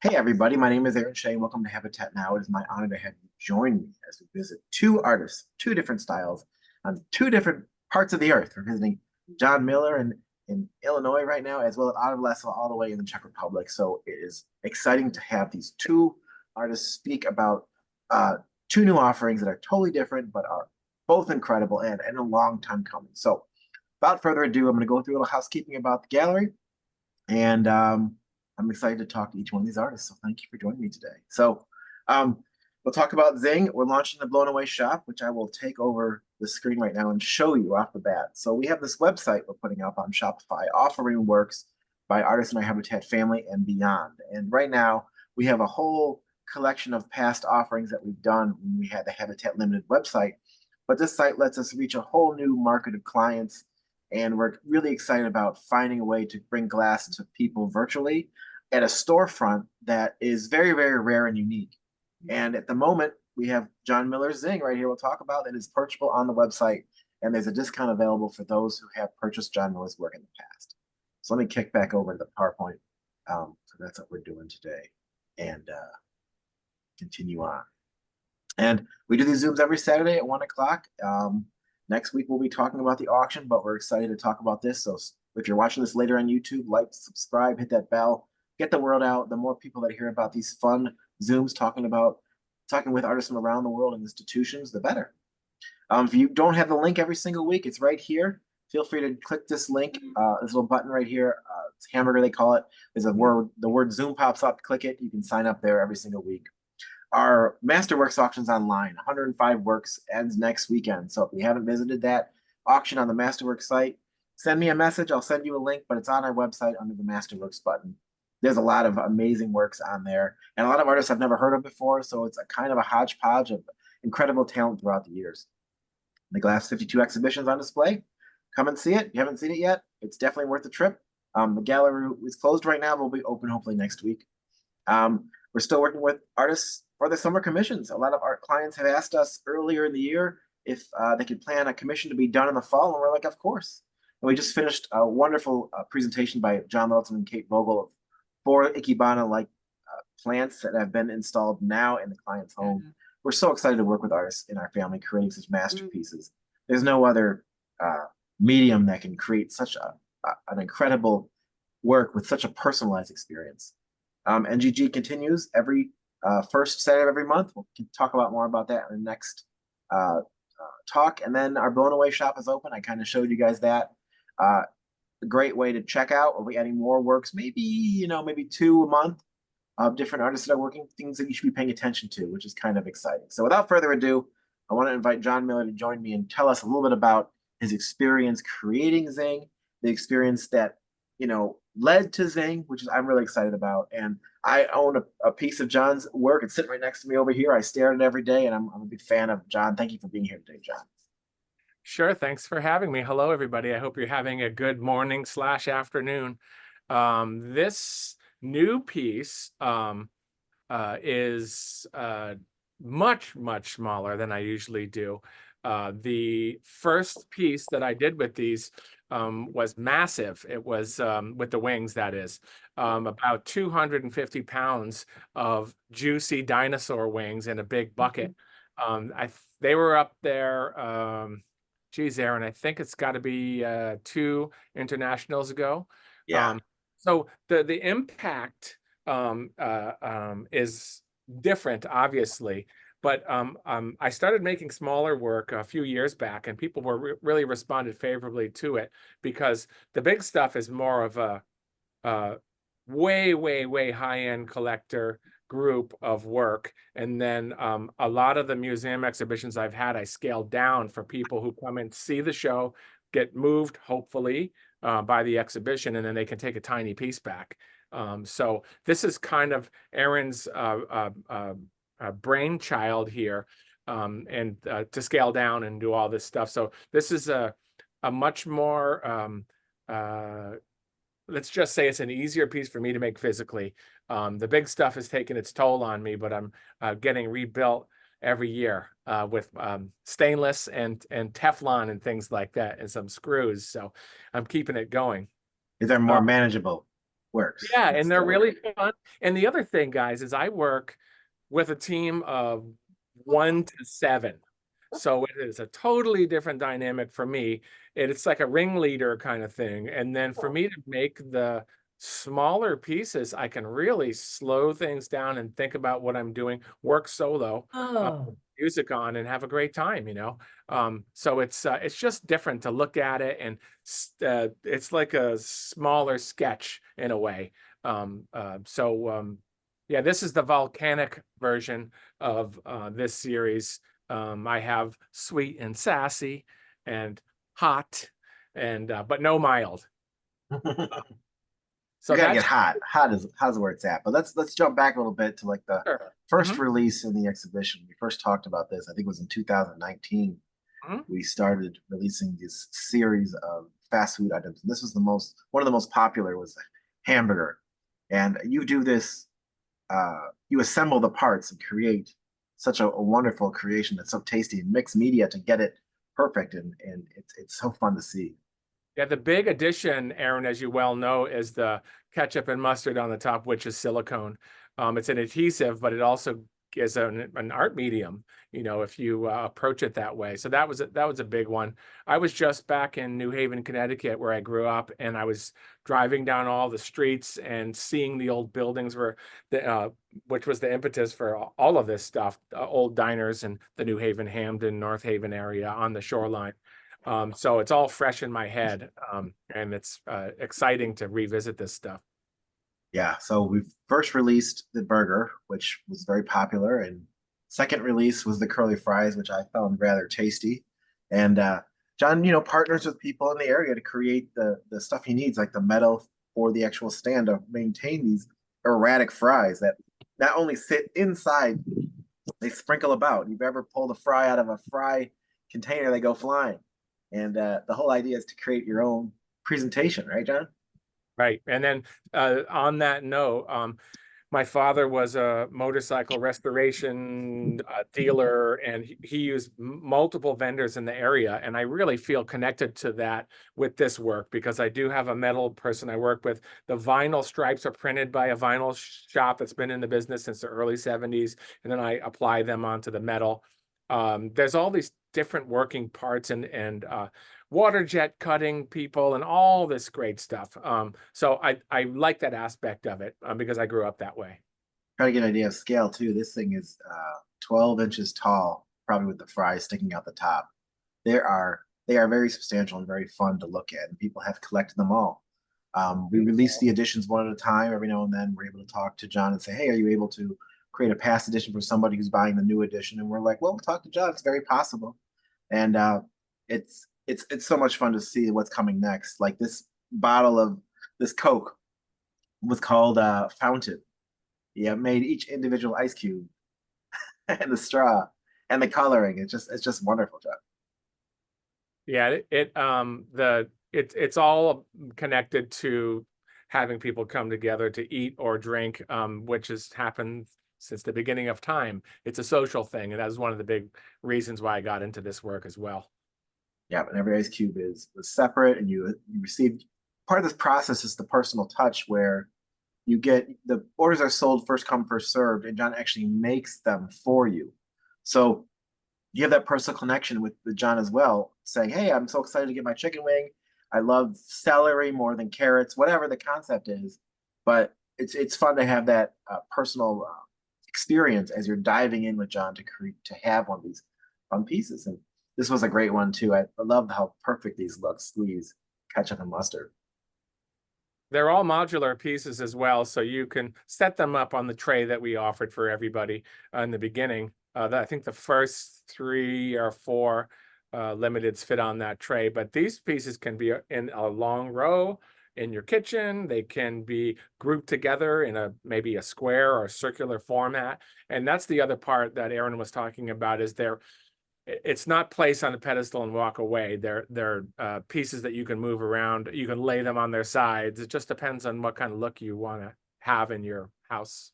Hey everybody, my name is Aaron Shea. Welcome to Habitat Now. It is my honor to have you join me as we visit two artists, two different styles on two different parts of the earth. We're visiting John Miller in Illinois right now, as well as Oliver Lesso all the way in the Czech Republic. So it is exciting to have these two artists speak about uh, two new offerings that are totally different, but are both incredible and a long time coming. So without further ado, I'm going to go through a little housekeeping about the gallery and I'm excited to talk to each one of these artists. So thank you for joining me today. So um, we'll talk about Zing. We're launching the Blown Away shop, which I will take over the screen right now and show you off the bat. So we have this website we're putting up on Shopify offering works by artists in our Habitat family and beyond. And right now we have a whole collection of past offerings that we've done when we had the Habitat Limited website. But this site lets us reach a whole new market of clients, and we're really excited about finding a way to bring glass to people virtually at a storefront that is very, very rare and unique. And at the moment, we have John Miller's Zing right here. We'll talk about that is purchasable on the website, and there's a discount available for those who have purchased John Miller's work in the past. So let me kick back over to the PowerPoint. So that's what we're doing today, and continue on. And we do these Zooms every Saturday at 1 o'clock. Next week, we'll be talking about the auction, but we're excited to talk about this. So if you're watching this later on YouTube, like, subscribe, hit that bell, get the word out. The more people that hear about these fun Zooms talking with artists from around the world and institutions, the better. If you don't have the link every single week, it's right here. Feel free to click this link, this little button right here. It's hamburger, they call it. There's a word, the word Zoom pops up, click it. You can sign up there every single week. Our MasterWorks auction's online. 105 works ends next weekend. So if you haven't visited that auction on the MasterWorks site, send me a message. I'll send you a link, but it's on our website under the MasterWorks button. There's a lot of amazing works on there, and a lot of artists I've never heard of before. So it's a kind of a hodgepodge of incredible talent throughout the years. The Glass 52 exhibition's on display. Come and see it. If you haven't seen it yet, it's definitely worth the trip. The gallery is closed right now, but will be open hopefully next week. We're still working with artists for the summer commissions. A lot of art clients have asked us earlier in the year if they could plan a commission to be done in the fall, and we're like, of course. And we just finished a wonderful presentation by John Littleton and Kate Vogel of 4 Ikebana-like plants that have been installed now in the client's home. Mm-hmm. We're so excited to work with artists in our family creating such masterpieces. Mm-hmm. There's no other medium that can create an incredible work with such a personalized experience. NGG continues every first Saturday of every month. We'll talk about more about that in the next talk. And then our Blown Away shop is open. I kind of showed you guys that. A great way to check out. We'll be adding more works, maybe 2 a month of different artists that are working, things that you should be paying attention to, which is kind of exciting. So without further ado, I want to invite John Miller to join me and tell us a little bit about his experience creating Zing, the experience that led to Zing, which is I'm really excited about. And I own a piece of John's work. It's sitting right next to me over here. I stare at it every day, and I'm a big fan of John. Thank you for being here today, John. Sure. Thanks for having me. Hello, everybody. I hope you're having a good morning/afternoon. This new piece is much, much smaller than I usually do. The first piece that I did with these was massive. It was with the wings, that is, about 250 pounds of juicy dinosaur wings in a big bucket. They were up there. Geez, Aaron, I think it's got to be 2 internationals ago. Yeah. So the impact is different, obviously. But I started making smaller work a few years back, and people were really responded favorably to it because the big stuff is more of a way, way, way high-end collector group of work. And then a lot of the museum exhibitions I've had, I scaled down for people who come and see the show, get moved, hopefully, by the exhibition, and then they can take a tiny piece back. So this is kind of Aaron's brainchild here, and to scale down and do all this stuff. So this is a much more let's just say it's an easier piece for me to make physically. The big stuff has taken its toll on me, but I'm getting rebuilt every year with stainless and Teflon and things like that, and some screws. So I'm keeping it going. These are more manageable. works. Yeah, It and they're still really works. fun. And the other thing, guys, is I work with a team of 1 to 7. So it is a totally different dynamic for me. It's like a ringleader kind of thing. And then for me to make the smaller pieces, I can really slow things down and think about what I'm doing, work solo, Oh, music on, and have a great time, you know? So it's just different to look at it, and it's like a smaller sketch in a way. Yeah, this is the volcanic version of this series. I have sweet and sassy and hot, and but no mild. You So gotta get that's hot. Hot's where it's at. But let's jump back a little bit to like the sure. first Mhm, release in the exhibition. We first talked about this. I think it was in 2019. mhm. We started releasing this series of fast food items. And this was one of the most popular was hamburger. And you do this, you assemble the parts and create such a wonderful creation that's so tasty and mix media to get it perfect. And it's so fun to see. Yeah, the big addition, Aaron, as you well know, is the ketchup and mustard on the top, which is silicone. It's an adhesive, but it also is an art medium, you know, if you approach it that way. So that was a big one. I was just back in New Haven, Connecticut, where I grew up, and I was driving down all the streets and seeing the old buildings where which was the impetus for all of this stuff, old diners in the New Haven, Hamden, North Haven area on the shoreline. So it's all fresh in my head, and it's exciting to revisit this stuff. Yeah, so we first released the burger, which was very popular, and second release was the curly fries, which I found rather tasty. And John, partners with people in the area to create the stuff he needs, like the metal for the actual stand to maintain these erratic fries that not only sit inside, they sprinkle about. You've ever pulled a fry out of a fry container, they go flying. And the whole idea is to create your own presentation, right, John? Right. And then on that note, my father was a motorcycle restoration dealer, and he used multiple vendors in the area. And I really feel connected to that with this work because I do have a metal person I work with. The vinyl stripes are printed by a vinyl shop that's been in the business since the early 70s. And then I apply them onto the metal. There's all these different working parts and water jet cutting people and all this great stuff. So I like that aspect of it because I grew up that way. Try to get an idea of scale too. This thing is 12 inches tall, probably with the fries sticking out the top. They are very substantial and very fun to look at, and people have collected them all. We release the editions one at a time. Every now and then, we're able to talk to John and say, "Hey, are you able to create a past edition for somebody who's buying the new edition?" And we're like, "Well, we'll talk to John. It's very possible." And it's so much fun to see what's coming next. Like this bottle of this Coke was called Fountain. Yeah, made each individual ice cube and the straw and the coloring. It's just wonderful, Jeff. Yeah, it's all connected to having people come together to eat or drink, which has happened since the beginning of time. It's a social thing, and that was one of the big reasons why I got into this work as well. Yeah, but every ice cube is was separate, and you receive part of this process is the personal touch where you get the orders are sold first come first served, and John actually makes them for you. So you have that personal connection with John as well, saying, "Hey, I'm so excited to get my chicken wing. I love celery more than carrots, whatever the concept is." But it's fun to have that personal experience as you're diving in with John to create to have one of these fun pieces. And this was a great one too. I love how perfect these look: squeeze, ketchup, and mustard. They're all modular pieces as well, so you can set them up on the tray that we offered for everybody in the beginning. I think the first 3 or 4 limiteds fit on that tray, but these pieces can be in a long row in your kitchen. They can be grouped together in maybe a square or circular format. And that's the other part that Aaron was talking about is it's not placed on a pedestal and walk away. They're pieces that you can move around. You can lay them on their sides. It just depends on what kind of look you want to have in your house.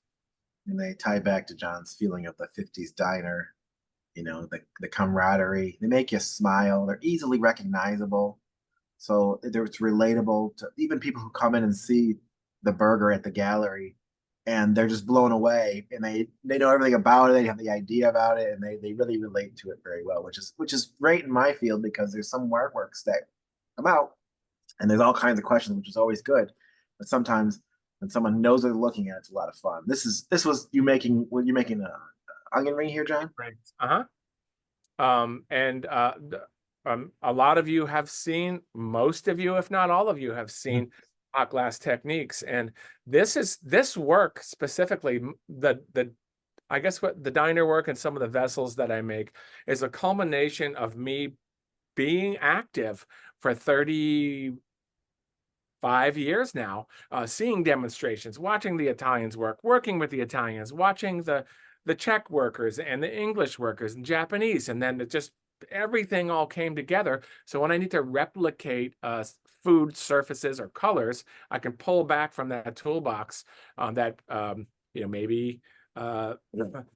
And they tie back to John's feeling of the 50s diner, the camaraderie. They make you smile. They're easily recognizable. So it's relatable to even people who come in and see the burger at the gallery, and they're just blown away, and they know everything about it. They have the idea about it, and they really relate to it very well, which is great in my field because there's some artworks that come out and there's all kinds of questions, which is always good. But sometimes when someone knows what they're looking at, it's a lot of fun. This was you making were you making a onion ring here, John? Right. Uh-huh. And a lot of you have seen, most of you, if not all of you, have seen hot glass techniques. And this work specifically, the I guess what the diner work and some of the vessels that I make is a culmination of me being active for 35 years now, seeing demonstrations, watching the Italians work, working with the Italians, watching the Czech workers and the English workers and Japanese, and then it just everything all came together. So when I need to replicate food surfaces or colors, I can pull back from that toolbox that maybe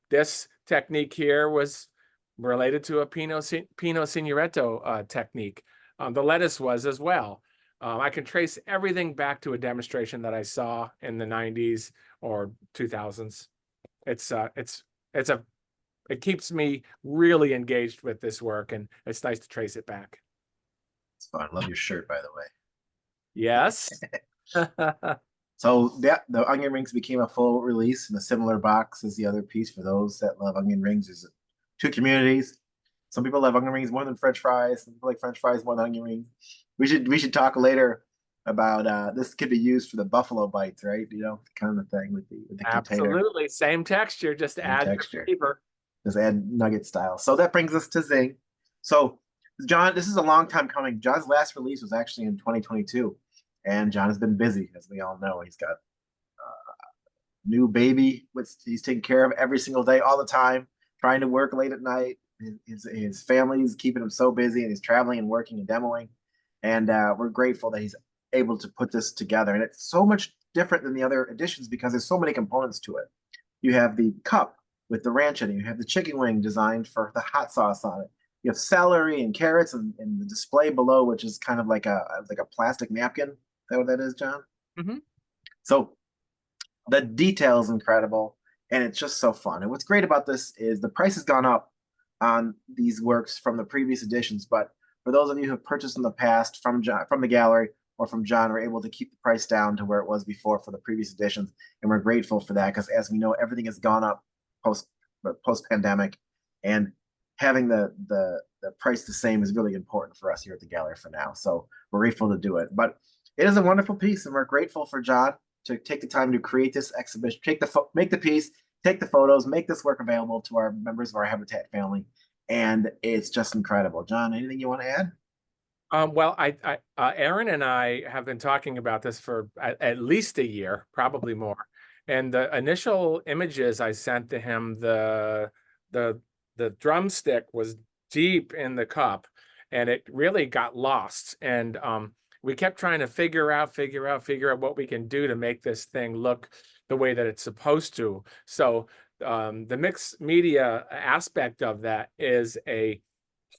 this technique here was related to a Pinot Signoretto technique. The lettuce was as well. I can trace everything back to a demonstration that I saw in the 90s or 2000s. It keeps me really engaged with this work, and it's nice to trace it back. It's fun. I love your shirt, by the way. Yes. So the onion rings became a full release in a similar box as the other piece. For those that love onion rings, there's two communities. Some people love onion rings more than French fries. Some people like French fries more than onion rings. We should talk later about this could be used for the buffalo bites, right? You know, kind of thing with the container. Absolutely. Same texture, just Same add texture. flavor. Just add nugget style. So that brings us to Zing. So John, this is a long time coming. John's last release was actually in 2022, and John has been busy, as we all know. He's got new baby, which he's taking care of every single day, all the time, trying to work late at night. His family's keeping him so busy, and he's traveling and working and demoing. And we're grateful that he's able to put this together. And it's so much different than the other editions because there's so many components to it. You have the cup with the ranch in it. You have the chicken wing designed for the hot sauce on it. You have celery and carrots and the display below, which is kind of like a plastic napkin. Is that what that is, John? Mm-hmm. So the detail is incredible, and it's just so fun. And what's great about this is the price has gone up on these works from the previous editions. But for those of you who have purchased in the past from John, from the gallery or from John, we're able to keep the price down to where it was before for the previous editions, and we're grateful for that because, as we know, everything has gone up post pandemic, and having the price the same is really important for us here at the gallery for now. So we're grateful to do it. But it is a wonderful piece, and we're grateful for John to take the time to create this exhibition, make the piece, take the photos, make this work available to our members of our Habitat family, and it's just incredible. John, anything you want to add? Well, Aaron and I have been talking about this for at least a year, probably more. And the initial images I sent to him, the drumstick was deep in the cup, and it really got lost. And we kept trying to figure out what we can do to make this thing look the way that it's supposed to. So the mixed media aspect of that is a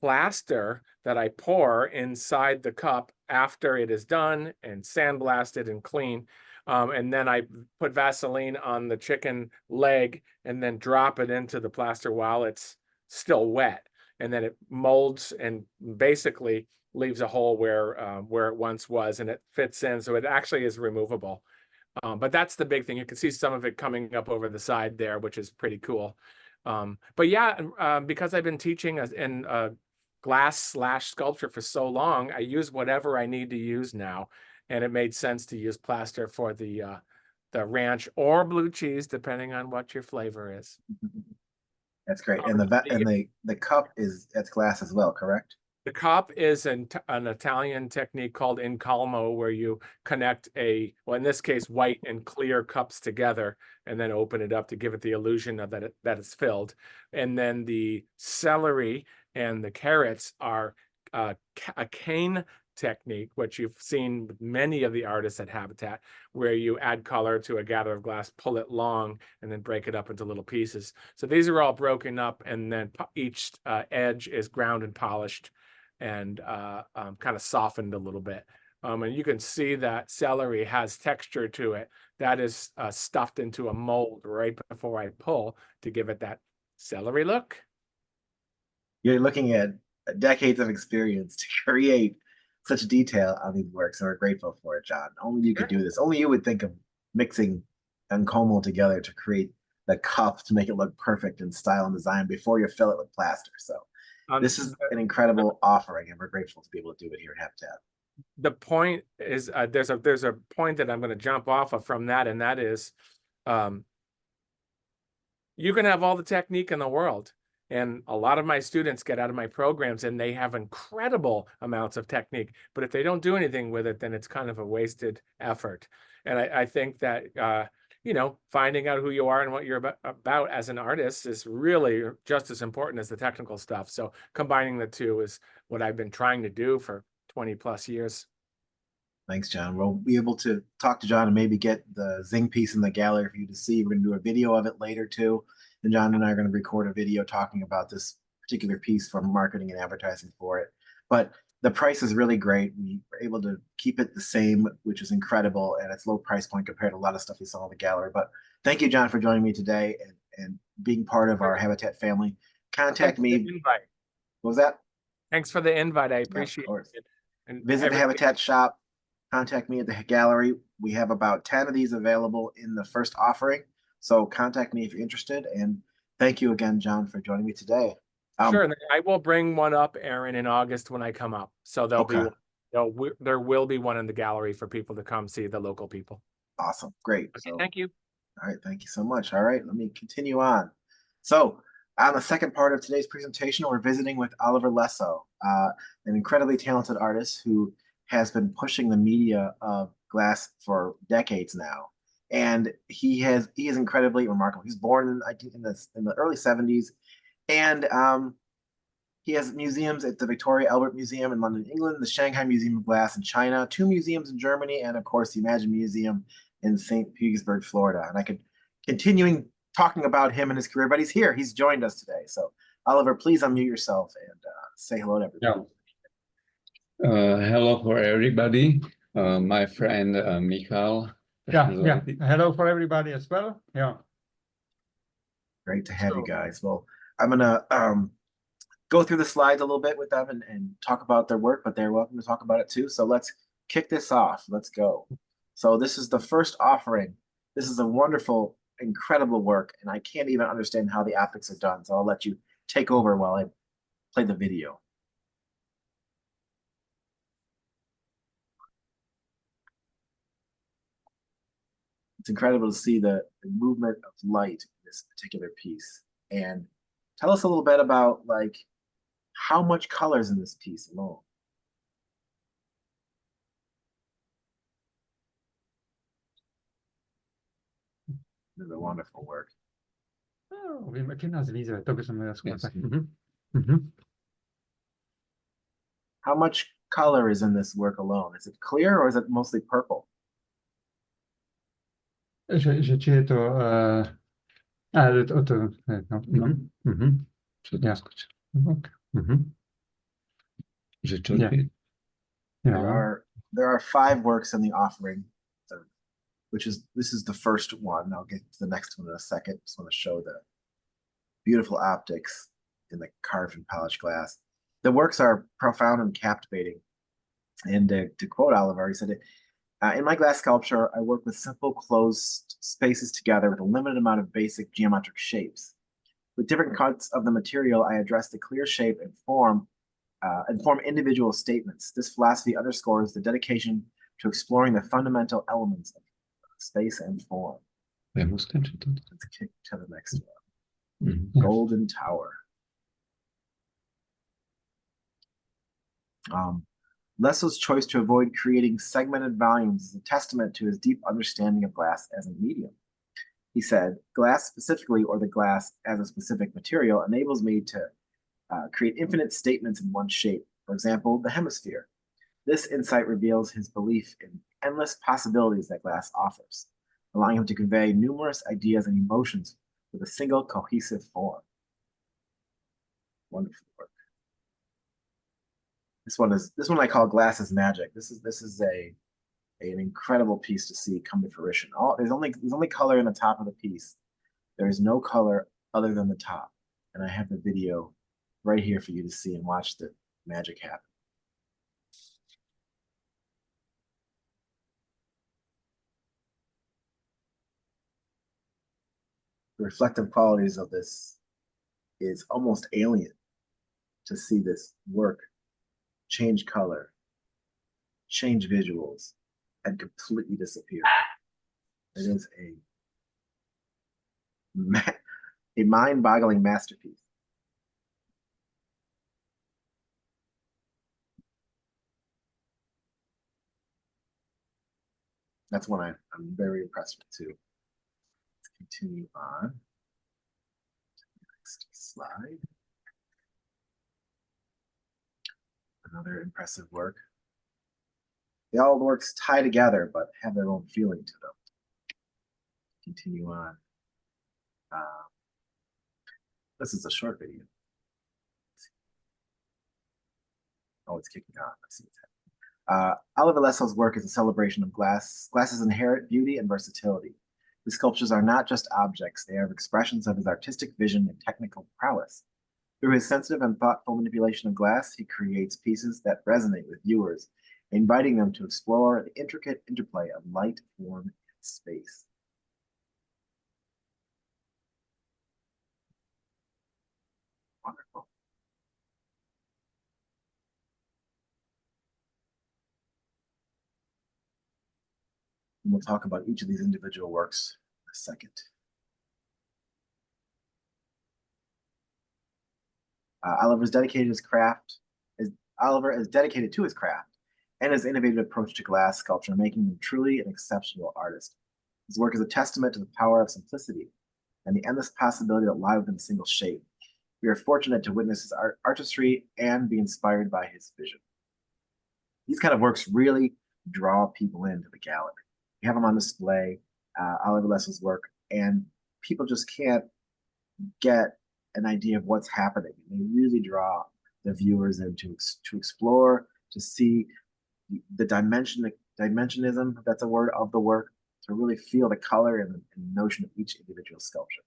plaster that I pour inside the cup after it is done and sandblasted and clean. And then I put Vaseline on the chicken leg and then drop it into the plaster while it's still wet. And then it molds and basically leaves a hole where it once was, and it fits in. So it actually is removable. But that's the big thing. You can see some of it coming up over the side there, which is pretty cool. But yeah, because I've been teaching in glass/sculpture for so long, I use whatever I need to use now, and it made sense to use plaster for the ranch or blue cheese, depending on what your flavor is. That's great. And the cup that's glass as well, correct? The cup is an Italian technique called incalmo, where you connect well, in this case, white and clear cups together and then open it up to give it the illusion of that it's filled. And then the celery and the carrots are a cane technique, which you've seen with many of the artists at Habitat, where you add color to a gather of glass, pull it long, and then break it up into little pieces. So these are all broken up, and then each edge is ground and polished and kind of softened a little bit. And you can see that celery has texture to it. That is stuffed into a mold right before I pull to give it that celery look. You're looking at decades of experience to create such detail on these works, and we're grateful for it, John. Only you could do this. Only you would think of mixing and como together to create the cup to make it look perfect in style and design before you fill it with plaster. So this is an incredible offering, and we're grateful to be able to do it here at Habitat. The point is there's a point that I'm going to jump off of from that, and that is you can have all the technique in the world. And a lot of my students get out of my programs and they have incredible amounts of technique. But if they don't do anything with it, then it's kind of a wasted effort. And I think that, you know, finding out who you are and what you're about as an artist is really just as important as the technical stuff. So combining the two is what I've been trying to do for 20 plus years. Thanks, John. We'll be able to talk to John and maybe get the ZING piece in the gallery for you to see. We're going to do a video of it later too. And John and I are going to record a video talking about this particular piece for marketing and advertising for it. But the price is really great. We were able to keep it the same, which is incredible. And it's low price point compared to a lot of stuff you saw in the gallery. But thank you, John, for joining me today and being part of our Habitat family. Contact me. What was that? Thanks for the invite. I appreciate it. And visit the Habitat shop. Contact me at the gallery. We have about 10 of these available in the first offering. So contact me if you're interested. And thank you again, John, for joining me today. Sure. I will bring one up, Aaron, in August when I come up. So there will be one in the gallery for people to come see, the local people. Awesome. Great. Okay, so, thank you. All right. Thank you so much. All right. Let me continue on. So on the second part of today's presentation, we're visiting with Oliver Lesso, an incredibly talented artist who has been pushing the media of glass for decades now, and he is incredibly remarkable. He's born in the early 70s, and he has museums at the Victoria Albert Museum in London, England, the Shanghai Museum of Glass in China, 2 museums in Germany, and of course the Imagine Museum in St. Petersburg, Florida. And I could continuing talking about him and his career, but he's here. He's joined us today. So Oliver, please unmute yourself and say hello to everybody. Yeah. Hello for everybody. My friend Michal. Yeah. Hello for everybody as well. Yeah. Great to have you guys. Well, I'm gonna go through the slides a little bit with them and talk about their work, but they're welcome to talk about it too. So let's kick this off. Let's go. So this is the first offering. This is a wonderful, incredible work, and I can't even understand how the optics are done. So I'll let you take over while I play the video. It's incredible to see the movement of light in this particular piece. And tell us a little bit about like how much color is in this piece alone. This is a wonderful work. Oh, we can lezen. Dat is een How much color is in this work alone? Is it clear or is it mostly purple? Že je to There are 5 works in the offering, this is the first one. I'll get to the next one in a second. Just want to show the beautiful optics in the carved and polished glass. The works are profound and captivating. And to quote Oliver, he said, in my glass sculpture, I work with simple closed spaces together with a limited amount of basic geometric shapes. With different cuts of the material, I address the clear shape and form individual statements. This philosophy underscores the dedication to exploring the fundamental elements of space and form. Let's kick to the next one. Golden Tower. Lesso's choice to avoid creating segmented volumes is a testament to his deep understanding of glass as a medium. He said, glass specifically, or the glass as a specific material, enables me to create infinite statements in one shape. For example, the hemisphere. This insight reveals his belief in endless possibilities that glass offers, allowing him to convey numerous ideas and emotions with a single cohesive form. Wonderful work. This one I call glass is magic. This is an incredible piece to see come to fruition. There's only color in the top of the piece. There is no color other than the top. And I have the video right here for you to see and watch the magic happen. The reflective qualities of this is almost alien to see this work change color, change visuals, and completely disappear. It is a mind-boggling masterpiece. That's one I'm very impressed with too. Let's continue on. Next slide. Another impressive work. All the works tie together, but have their own feeling to them. Continue on. This is a short video. Oh, it's kicking off. Let's see what's happening. Oliver Lesso's work is a celebration of glass. Glass's inherent beauty and versatility. His sculptures are not just objects, they are expressions of his artistic vision and technical prowess. Through his sensitive and thoughtful manipulation of glass, he creates pieces that resonate with viewers, inviting them to explore the intricate interplay of light, form, and space. Wonderful. And we'll talk about each of these individual works in a second. Oliver is dedicated to his craft and his innovative approach to glass sculpture, making him truly an exceptional artist. His work is a testament to the power of simplicity and the endless possibility that lie within a single shape. We are fortunate to witness his artistry and be inspired by his vision. These kind of works really draw people into the gallery. We have them on display, Oliver Lesso's work, and people just can't get an idea of what's happening. They really draw the viewers in to explore, to see the dimensionism, if that's a word, of the work, to really feel the color and the notion of each individual sculpture.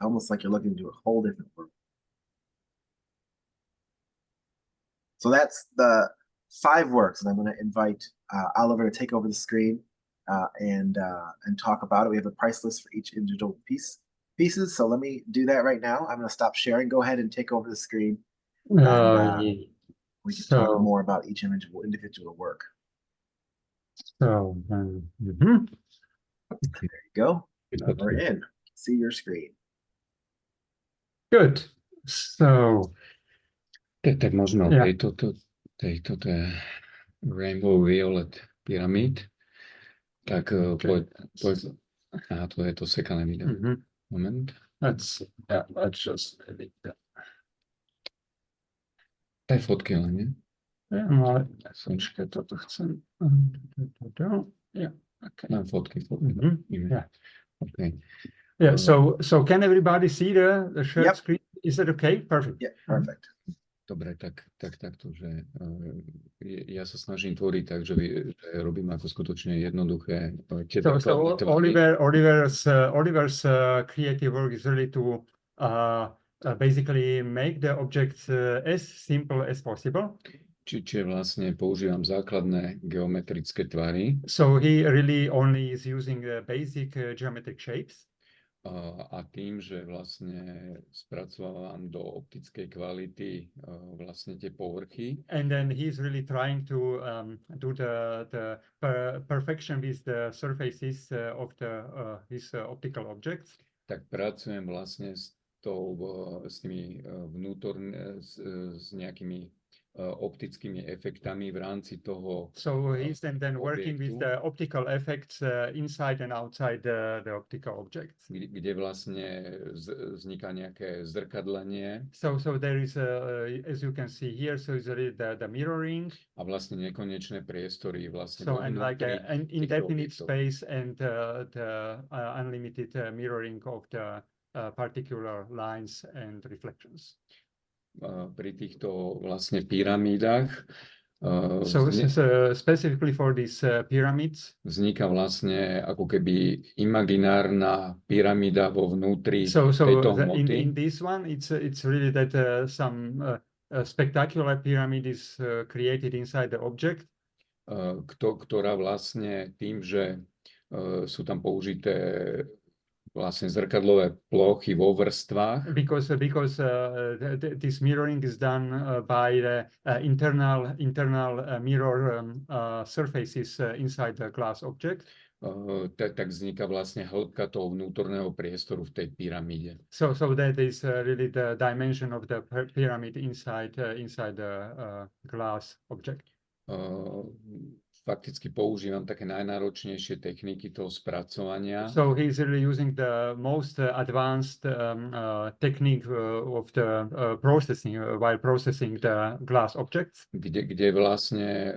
Almost like you're looking into a whole different world. So that's the 5 works, and I'm going to invite Oliver to take over the screen and talk about it. We have a price list for each individual pieces. So let me do that right now. I'm going to stop sharing. Go ahead and take over the screen. And, we can talk more about each individual work. So, There you go. We're in. See your screen. Good. So, Tak možno Yeah. tejto Rainbow Violet Pyramid. Tak poď, to je to sekané video. Moment. let's just edit that. Daj fotky len, nie? Ja, ale počkaj, toto chcem. Yeah, okay. Mám fotky. Yeah. Okay. Yeah, so can everybody see the shared Yep. screen? Is that okay? Perfect. Yeah, perfect. Dobre, takto, že ja sa snažím tvoriť tak, že robím ako skutočne jednoduché. So Oliver's creative work is really to basically make the objects as simple as possible. Čiže vlastne používam základné geometrické tvary. So he really only is using basic geometric shapes. A tým, že vlastne spracovávam do optickej kvality vlastne tie povrchy. And then he's really trying to do the perfection with the surfaces of his optical objects. Tak pracujem vlastne s tými s nejakými optickými efektami v rámci toho So he's then working with objektu, the optical effects inside and outside the optical objects. kde vlastne vzniká nejaké zrkadlenie So there is as you can see here, so is the mirroring. a vlastne nekonečné priestory vlastne So and like vnútri an týchto indefinite objektov. space and the unlimited mirroring of the particular lines and reflections. Pri týchto vlastne pyramídach So specifically for these pyramids. Vzniká vlastne ako keby imaginárna pyramída vo vnútri So tejto hmoty. in this one, it's really that some spectacular pyramid is created inside the object. Ktorá vlastne tým, že sú tam použité vlastne zrkadlové plochy vo vrstvách. Because this mirroring is done by the internal mirror surfaces inside the glass object. Tak vzniká vlastne hĺbka toho vnútorného priestoru v tej pyramíde. So that is really the dimension of the pyramid inside the glass object. Fakticky používam také najnáročnejšie techniky toho spracovania. So he's really using the most advanced technique of the processing while processing the glass objects. Kde vlastne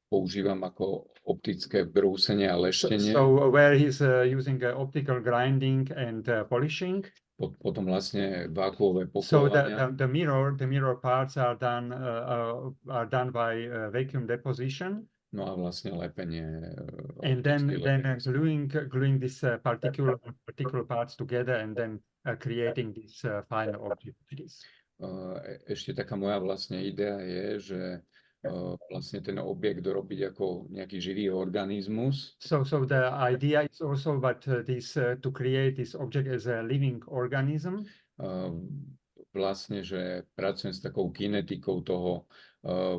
používam ako optické brúsenie a leštenie. So where he's using optical grinding and polishing. Potom vlastne vákuové So pokovania. the mirror parts are done by vacuum deposition. No a vlastne lepenie. And then gluing these particular parts together and then creating this final object. Ešte taká moja vlastne idea je, že vlastne ten objekt robiť ako nejaký živý organizmus. So the idea is also to create this object as a living organism. Vlastne, že pracujem s takou kinetikou toho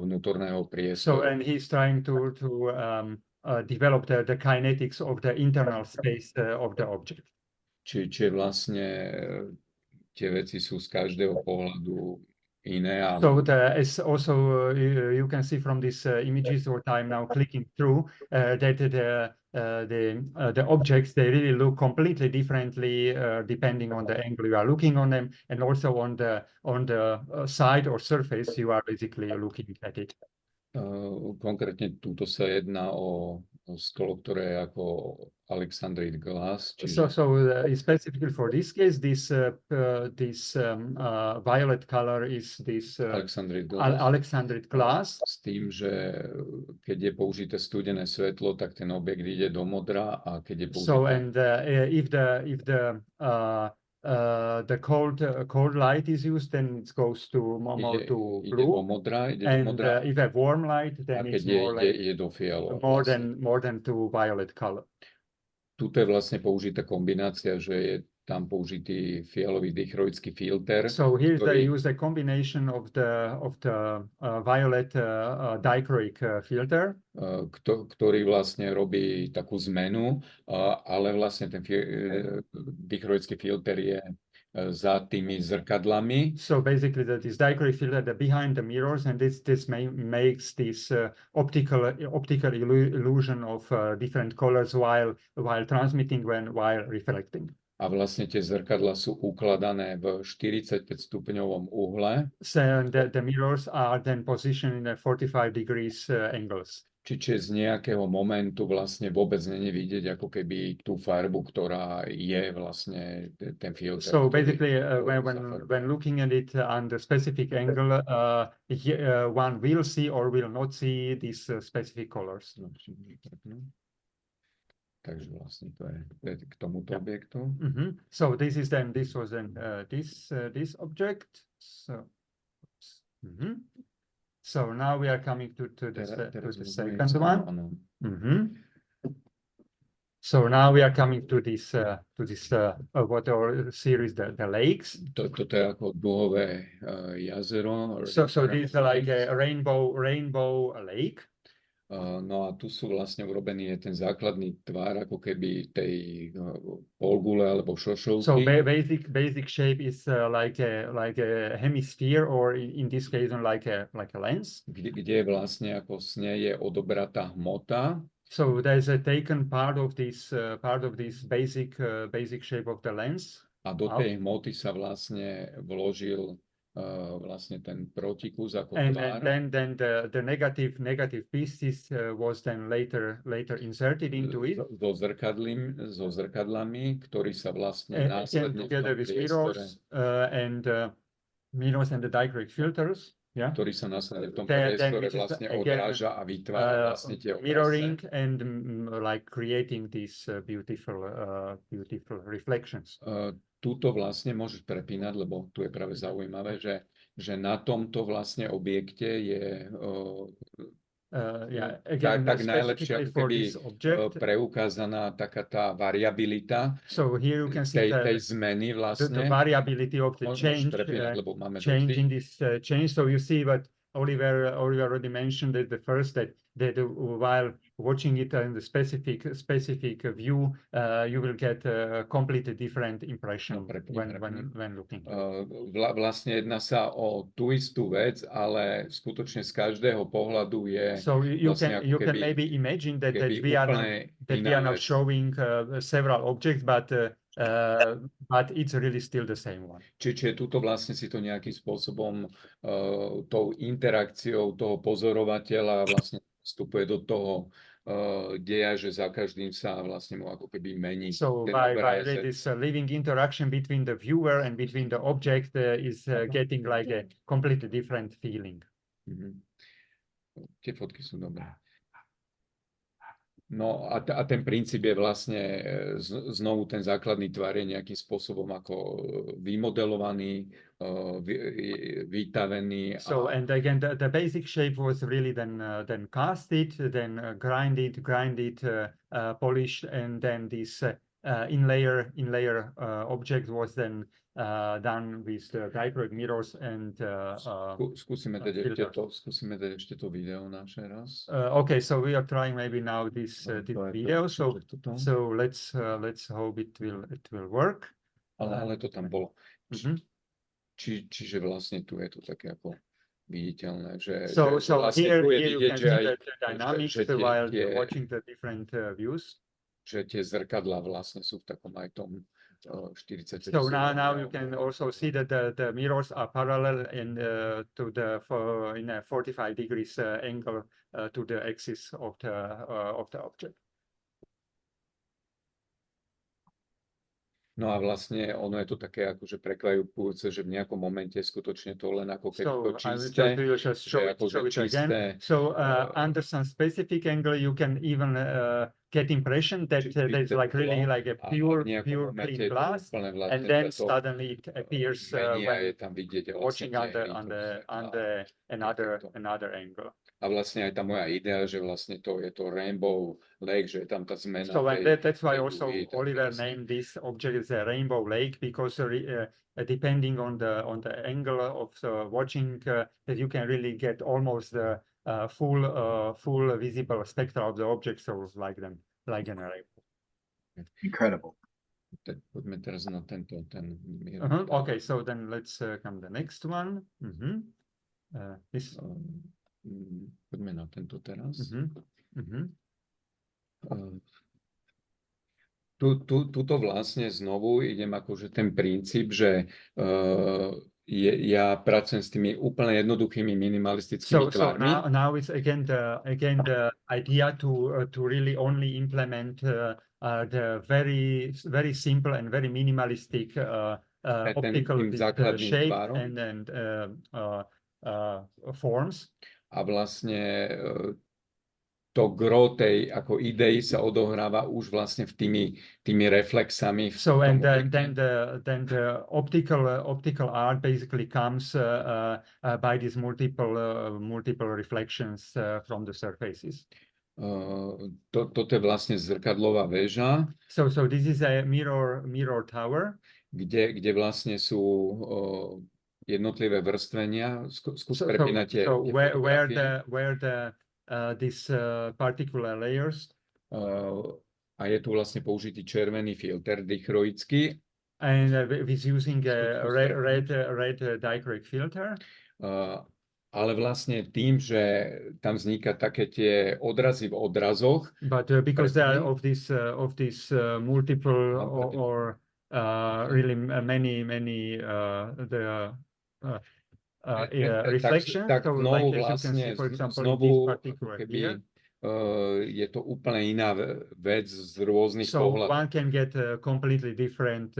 vnútorného So priestoru. and he's trying to develop the kinetics of the internal space of the object. Čiže vlastne tie veci sú z každého pohľadu iné. So as also you can see from these images what I'm now clicking through that the objects, they really look completely differently depending on the angle you are looking on them, and also on the side or surface you are basically looking at it. Konkrétne túto sa jedná o sklo, ktoré je ako Alexandrite glass. So specifically for this case, this violet color is this Alexandrite glass. S tým, že keď je použité studené svetlo, tak ten objekt ide do modra, a keď je použité... So and if the cold light is used, then it goes to more to blue. And if a warm light, then it's more like more than to violet color. Tuto je vlastne použitá kombinácia, že je tam použitý fialový dichroický filter. So here they use a combination of the violet dichroic filter, ktorý vlastne robí takú zmenu, ale vlastne ten dichroický filter je za tými zrkadlami. So basically this dichroic filter behind the mirrors, and this makes this optical illusion of different colors while transmitting while reflecting. A vlastne tie zrkadlá sú ukladané v 45 stupňovom uhle. So the mirrors are then positioned in a 45 degrees angles. Čiže z nejakého momentu vlastne vôbec nie je vidieť ako keby tú farbu, ktorá je vlastne ten filter. So basically when looking at it under specific angle, one will see or will not see these specific colors. Takže vlastne to je k tomuto objektu. So this was this object. So now we are coming to the second one. So now we are coming to this what our series the lakes. Toto je ako dúhové jazero. So this is like a rainbow lake. No a tu sú vlastne urobený je ten základný tvar, ako keby tej polgule alebo So šošovky, basic shape is like a hemisphere, or in this case like a lens. kde vlastne ako z nej je odobratá hmota. So there's a taken part of this basic shape of the lens. A do tej hmoty sa vlastne vložil vlastne ten protikus ako And tvar. then the negative pieces was then later inserted into it. So zrkadlami, ktorí sa vlastne Again následne v together tom with priestore, mirrors and the direct filters. Yeah. ktorý sa následne v tom Then priestore which is vlastne again, odráža a vytvára vlastne tie mirroring obraze. and like creating these beautiful reflections. Túto vlastne môžeš prepínať, lebo tu je práve zaujímavé, že na tomto vlastne objekte je Again, tak najlepšie specifically ako for keby this object. preukázaná taká tá variabilita So here you can see tej zmeny the vlastne. variability of the Môžeš change, prepínať, lebo máme change vždy. in this change. So you see what Oliver already mentioned at the first, that while watching it in the specific view, you will get a completely different impression when looking. Vlastne jedná sa o tú istú vec, ale skutočne z každého pohľadu je So you vlastne can maybe imagine that we are now showing several objects, but it's really still the same one. Čiže tuto vlastne si to nejakým spôsobom tou interakciou toho pozorovateľa vlastne vstupuje do toho deja, že za každým sa vlastne mu ako keby mení So ten by obrázek. this living interaction between the viewer and between the object is getting like a completely different feeling. Tie fotky sú dobré. No a ten princíp je vlastne znovu ten základný tvar je nejakým spôsobom ako vymodelovaný, vytavený. So and again the basic shape was really then casted, then grinded, polished, and then this in layer object was then done with the direct mirrors and skúsime dať ešte to video naše raz. Okay, so we are trying maybe now this video. So let's hope it will work. Ale to tam bolo. Čiže vlastne tu je to také ako viditeľné, že vlastne here tu je you vidieť, can že see aj the dynamics while watching the different views. Že tie zrkadlá vlastne sú v takom aj tom 45. So now you can also see that the mirrors are parallel in a 45 degrees angle to the axis of the object. No a vlastne ono je to také akože prekvapujúce, že v nejakom momente skutočne to len ako keď to čisté, čisté. So under some specific angle you can even get impression that there's like really like a pure clean glass, and then suddenly it appears when watching under another angle. A vlastne aj tá moja idea, že vlastne to je to rainbow lake, že je tam tá zmena. So and that's why also Oliver named this object as a rainbow lake, because depending on the angle of watching, that you can really get almost the full visible spectra of the object, so like an array. Incredible. Poďme teraz na ten Okay, so then let's come the next one. This. Poďme na tento teraz. Tuto vlastne znovu idem akože ten princíp, že ja pracujem s tými úplne jednoduchými minimalistickými tvarmi. So now it's again the idea to really only implement the very simple and very minimalistic optical shape and forms. A vlastne to gro tej ako idei sa odohráva už vlastne v tými reflexami. So and then the optical art basically comes by these multiple reflections from the surfaces. Toto je vlastne zrkadlová väža. So this is a mirror tower. Kde vlastne sú jednotlivé vrstvenia. Skús prepínať tie where the these particular layers. A je tu vlastne použitý červený filter dichroický. And with using a red dichroic filter. Ale vlastne tým, že tam vzniká také tie odrazy v odrazoch. But because there are of this multiple or really many reflections. Tak so znovu like, vlastne, for example, znovu in this particular keby, here. Je to úplne iná vec z rôznych pohľadov. So one can get a completely different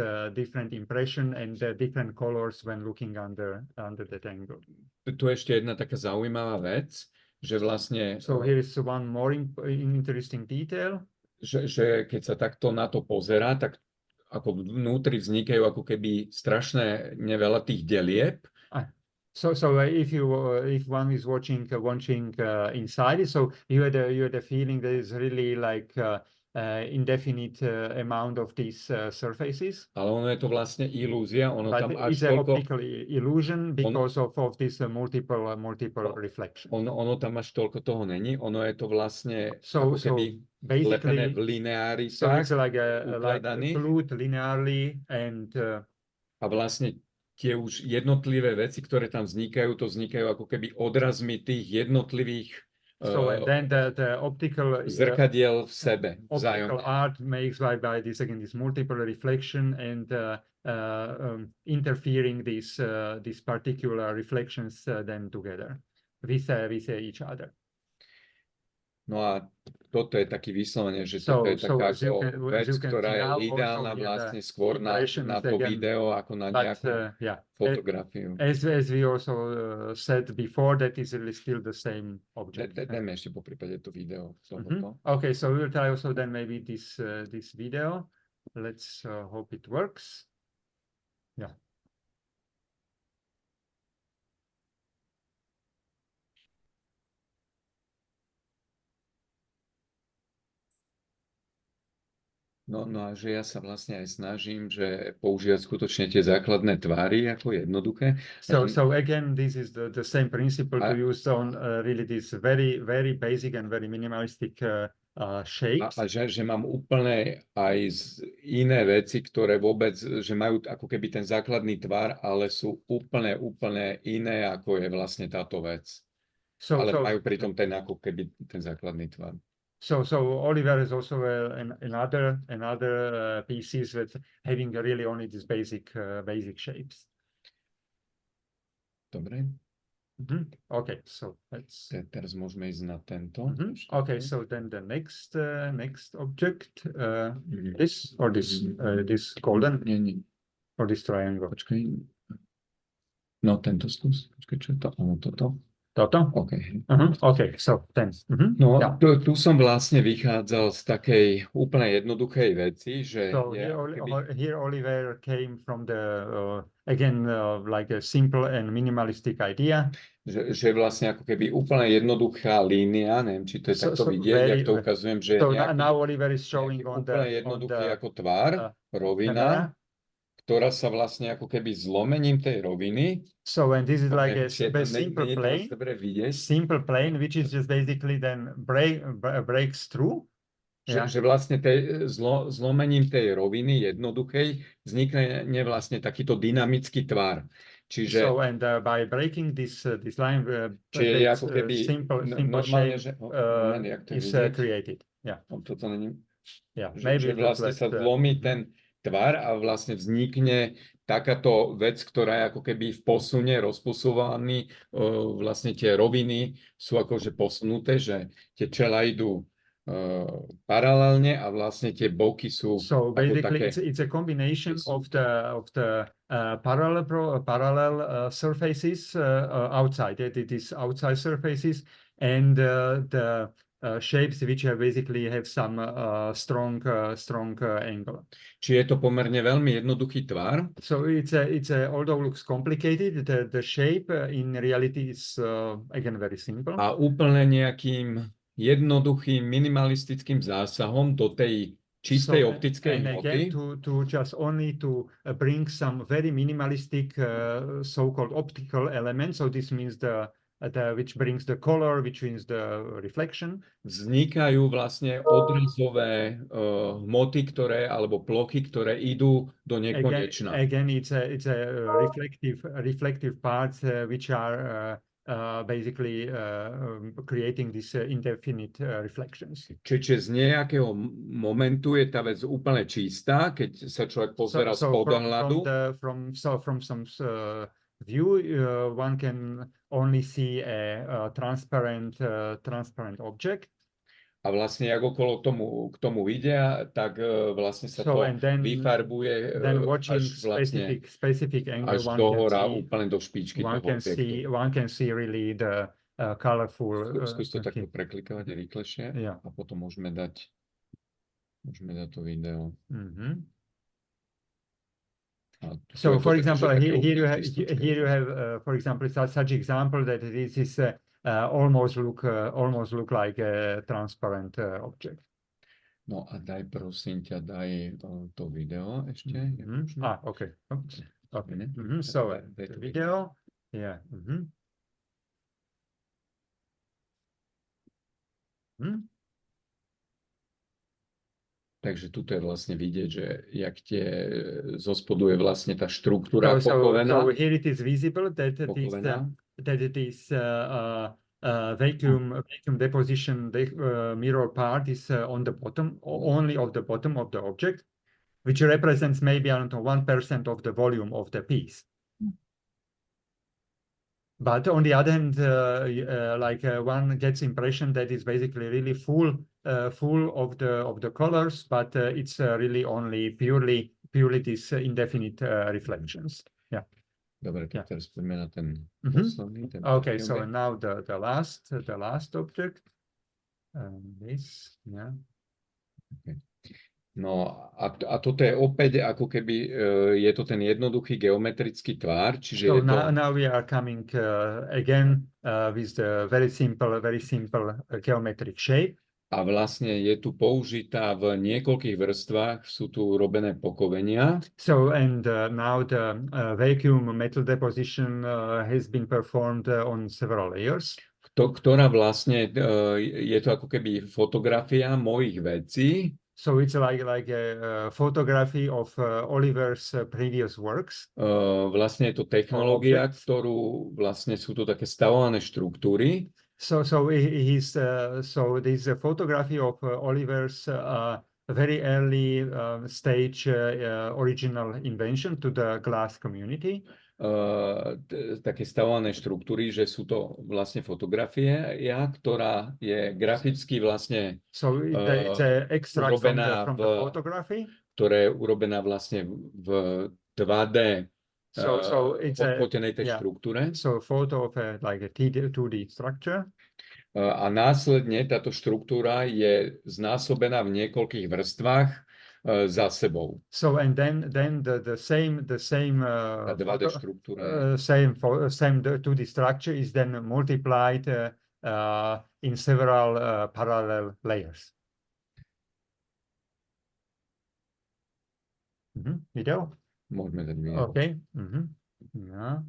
impression and different colors when looking under that angle. Tu ešte jedna taká zaujímavá vec, že vlastne... So here is one more interesting detail. Že keď sa takto na to pozerá, tak ako vnútri vznikajú ako keby strašné neveľa tých delieb. So if one is watching inside, so you had a feeling that is really like indefinite amount of these surfaces. Ale ono je to vlastne ilúzia, ono tam až it's an optical illusion because of this multiple reflection. Ono tam až toľko toho není, ono je to vlastne ako keby lepené v lineáritách. So it's like glued linearly and a vlastne tie už jednotlivé veci, ktoré tam vznikajú, to vznikajú ako keby odrazmi tých jednotlivých so then the optical zrkadiel v sebe. Optical art makes by this again this multiple reflection and interfering these particular reflections then together with each other. No a toto je taký vyslovene, že toto je taká vec, ktorá je ideálna vlastne skôr na to video, ako na nejakú fotografiu. As we also said before, that is really still the same object. Dajme ešte po prípade to video. Okay, so we'll try also then maybe this video. Let's hope it works. Yeah. No a že ja sa vlastne aj snažím, že používať skutočne tie základné tvary ako jednoduché. So again, this is the same principle to use on really this very basic and very minimalistic shapes. A že mám úplne aj iné veci, ktoré vôbec, že majú ako keby ten základný tvar, ale sú úplne iné, ako je vlastne táto vec. Ale majú pritom ten ako keby ten základný tvar. So Oliver is also another pieces with having really only these basic shapes. Dobre. Okay, so let's. Teraz môžeme ísť na tento. Okay, so then the next object, this or this golden, or this triangle. Počkaj. No tento skús. Počkaj, čo je to? Toto. Toto? Okay. Okay, so then. No, yeah. Tu som vlastne vychádzal z takej úplne jednoduchej veci, že... So here Oliver came from the, again, like a simple and minimalistic idea. Že vlastne ako keby úplne jednoduchá línia, neviem, či to je takto vidieť, jak to ukazujem, že so now Oliver is showing on the... Úplne jednoduchý ako tvar, rovina, ktorá sa vlastne ako keby zlomením tej roviny. So and this is like a simple plane, which is just basically then breaks through. Že vlastne zlomením tej roviny jednoduchej vznikne vlastne takýto dynamický tvar. Čiže so and by breaking this line, ako keby simple shape is created. Yeah. Toto není. Yeah. Že vlastne sa zlomí ten tvar a vlastne vznikne takáto vec, ktorá je ako keby v posune rozposúvaný, vlastne tie roviny sú akože posunuté, že tie čela idú paralelne a vlastne tie boky sú so basically také... it's a combination of the parallel surfaces outside. It is outside surfaces and the shapes which basically have some strong angle. Či je to pomerne veľmi jednoduchý tvar. So it's although looks complicated, the shape in reality is again very simple. A úplne nejakým jednoduchým minimalistickým zásahom do tej čistej optickej hmoty. To just only to bring some very minimalistic so-called optical elements. So this means the which brings the color, which means the reflection. Vznikajú vlastne odrazové hmoty, alebo plochy, ktoré idú do nekonečna. Again, it's a reflective parts which are basically creating these indefinite reflections. Čiže z nejakého momentu je tá vec úplne čistá, keď sa človek pozerá z podhľadu. From some view, one can only see a transparent object. A vlastne, ak okolo k tomu vidia, tak vlastne sa to vyfarbuje až vlastne specific angle, až dohora úplne do špičky toho objektu. One can see really the colorful. Skús to takto preklikovať rýchlejšie a potom môžeme dať to video. So, for example, here you have, for example, such example that this is almost look like a transparent object. No a daj, prosím ťa, daj to video ešte. Okay. So the video, yeah. Takže tuto je vlastne vidieť, že jak zo spodu je vlastne tá štruktúra pokovená. So here it is visible that it is vacuum deposition mirror part is on the bottom, only of the bottom of the object, which represents maybe, I don't know, 1% of the volume of the piece. But on the other hand, one gets impression that it's basically really full of the colors, but it's really only purely these indefinite reflections. Yeah. Dobre, teraz poďme na ten posledný. Okay, so now the last object. This, yeah. Okay. No a toto je opäť ako keby je to ten jednoduchý geometrický tvar, čiže so now we are coming again with the very simple geometric shape. A vlastne je tu použitá v niekoľkých vrstvách, sú tu robené pokovenia. So and now the vacuum metal deposition has been performed on several layers. Ktorá vlastne je to ako keby fotografia mojich vecí. So it's like a photography of Oliver's previous works. Vlastne je to technológia, ktorú vlastne sú to také stavované štruktúry. So this is a photography of Oliver's very early stage original invention to the glass community. Také stavované štruktúry, že sú to vlastne fotografie, ktorá je graficky vlastne urobená ktorá je urobená vlastne v 2D odfotenej tej štruktúre. So photo of like a 2D structure. A následne táto štruktúra je znásobená v niekoľkých vrstvách za sebou. So and then the same same 2D structure is then multiplied in several parallel layers. Video? Môžeme dať video. Okay. Yeah.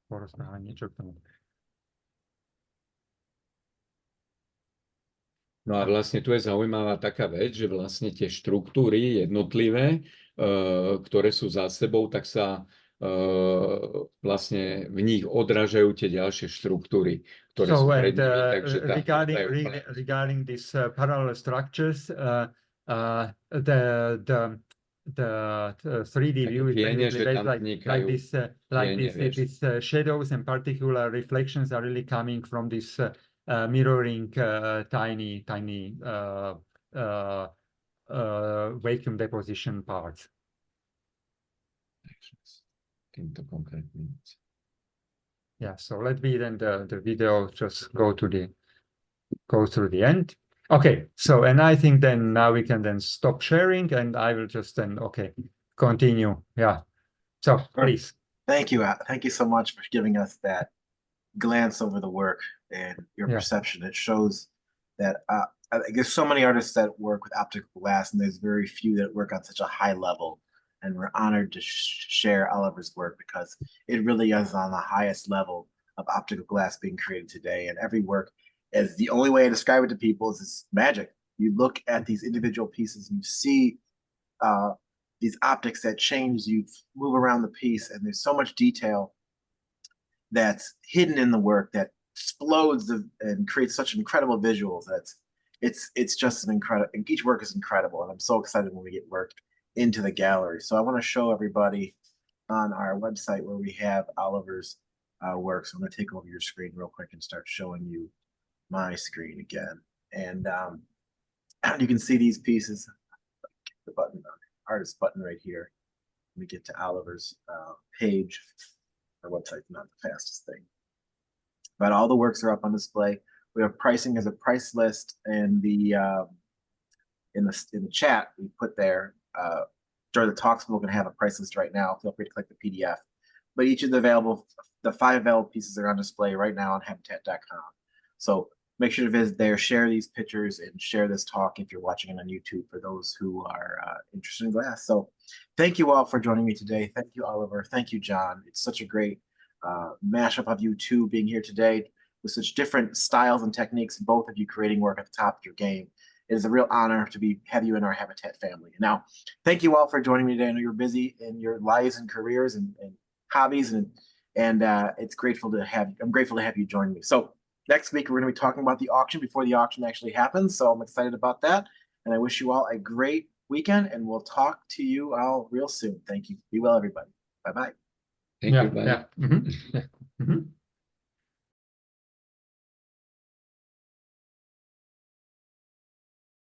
Porozprávať niečo k tomu. No a vlastne tu je zaujímavá taká vec, že vlastne tie štruktúry jednotlivé, ktoré sú za sebou, tak sa vlastne v nich odrážajú tie ďalšie štruktúry, ktoré sú pred nimi. Takže regarding these parallel structures, the 3D view is like these shadows and particular reflections are really coming from this mirroring tiny vacuum deposition parts. Yeah, so let me then the video just go through the end. Okay, so and I think then now we can then stop sharing and I will just then continue. Yeah. So please. Thank you. Thank you so much for giving us that glance over the work and your perception. It shows that there's so many artists that work with optical glass, and there's very few that work on such a high level. And we're honored to share Oliver's work because it really is on the highest level of optical glass being created today. And every work is, the only way I describe it to people is it's magic. You look at these individual pieces and you see these optics that change, you move around the piece, and there's so much detail that's hidden in the work that explodes and creates such incredible visuals. It's just an incredible, each work is incredible, and I'm so excited when we get work into the gallery. So I want to show everybody on our website where we have Oliver's work. So I'm going to take over your screen real quick and start showing you my screen again. And you can see these pieces, the button, artist button right here. Let me get to Oliver's page. Our website's not the fastest thing, but all the works are up on display. We have pricing as a price list, and in the chat we put there during the talks. We're going to have a price list right now. Feel free to click the PDF. But each of the 5 available pieces are on display right now on Habatat.com. So make sure to visit there, share these pictures, and share this talk if you're watching it on YouTube for those who are interested in glass. So thank you all for joining me today. Thank you, Oliver. Thank you, John. It's such a great mashup of you two being here today with such different styles and techniques, both of you creating work at the top of your game. It is a real honor to have you in our Habatat family. Now, thank you all for joining me today. I know you're busy in your lives and careers and hobbies, and it's grateful to have. I'm grateful to have you join me. So next week we're going to be talking about the auction before the auction actually happens. So I'm excited about that, and I wish you all a great weekend. And we'll talk to you all real soon. Thank you. Be well, everybody. Bye bye. Thank you. Bye. Yeah. Mm-hmm. Yeah. Mm-hmm.